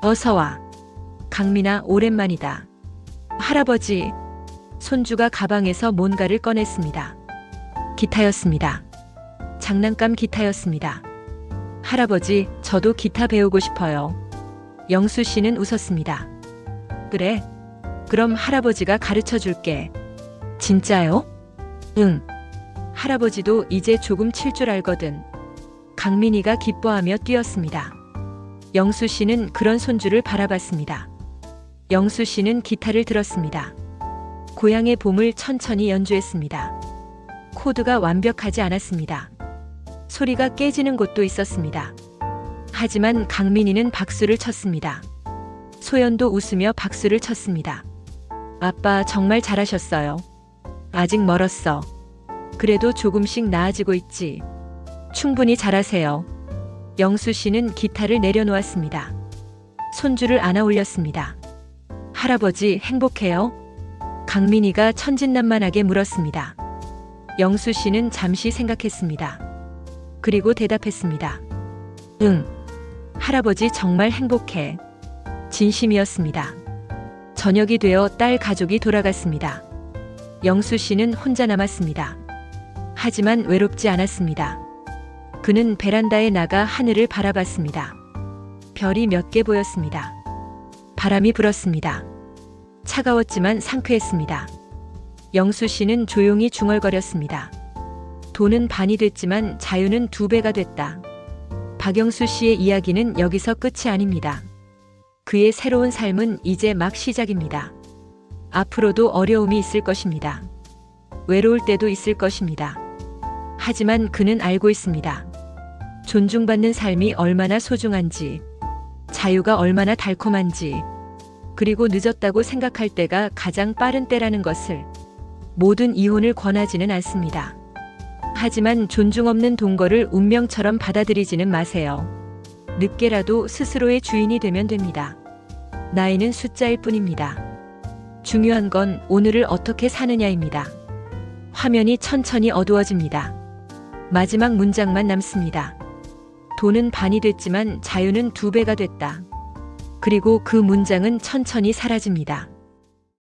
어서 와. 강민아, 오랜만이다. 할아버지. 손주가 가방에서 뭔가를 꺼냈습니다. 기타였습니다. 장난감 기타였습니다. 할아버지, 저도 기타 배우고 싶어요. 영수 씨는 웃었습니다. 그래? 그럼 할아버지가 가르쳐 줄게. 진짜요? 응. 할아버지도 이제 조금 칠 줄 알거든. 강민이가 기뻐하며 뛰었습니다. 영수 씨는 그런 손주를 바라봤습니다. 영수 씨는 기타를 들었습니다. 고향의 봄을 천천히 연주했습니다. 코드가 완벽하지 않았습니다. 소리가 깨지는 곳도 있었습니다. 하지만 강민이는 박수를 쳤습니다. 소연도 웃으며 박수를 쳤습니다. 아빠 정말 잘하셨어요. 아직 멀었어. 그래도 조금씩 나아지고 있지. 충분히 잘하세요. 영수 씨는 기타를 내려놓았습니다. 손주를 안아 올렸습니다. 할아버지 행복해요? 강민이가 천진난만하게 물었습니다. 영수 씨는 잠시 생각했습니다. 그리고 대답했습니다. 응. 할아버지 정말 행복해. 진심이었습니다. 저녁이 되어 딸 가족이 돌아갔습니다. 영수 씨는 혼자 남았습니다. 하지만 외롭지 않았습니다. 그는 베란다에 나가 하늘을 바라봤습니다. 별이 몇 개 보였습니다. 바람이 불었습니다. 차가웠지만 상쾌했습니다. 영수 씨는 조용히 중얼거렸습니다. 돈은 반이 됐지만 자유는 2배가 됐다. 박영수 씨의 이야기는 여기서 끝이 아닙니다. 그의 새로운 삶은 이제 막 시작입니다. 앞으로도 어려움이 있을 것입니다. 외로울 때도 있을 것입니다. 하지만 그는 알고 있습니다. 존중받는 삶이 얼마나 소중한지, 자유가 얼마나 달콤한지, 그리고 늦었다고 생각할 때가 가장 빠른 때라는 것을. 모든 이혼을 권하지는 않습니다. 하지만 존중 없는 동거를 운명처럼 받아들이지는 마세요. 늦게라도 스스로의 주인이 되면 됩니다. 나이는 숫자일 뿐입니다. 중요한 건 오늘을 어떻게 사느냐입니다. 화면이 천천히 어두워집니다. 마지막 문장만 남습니다. 돈은 반이 됐지만 자유는 2배가 됐다. 그리고 그 문장은 천천히 사라집니다.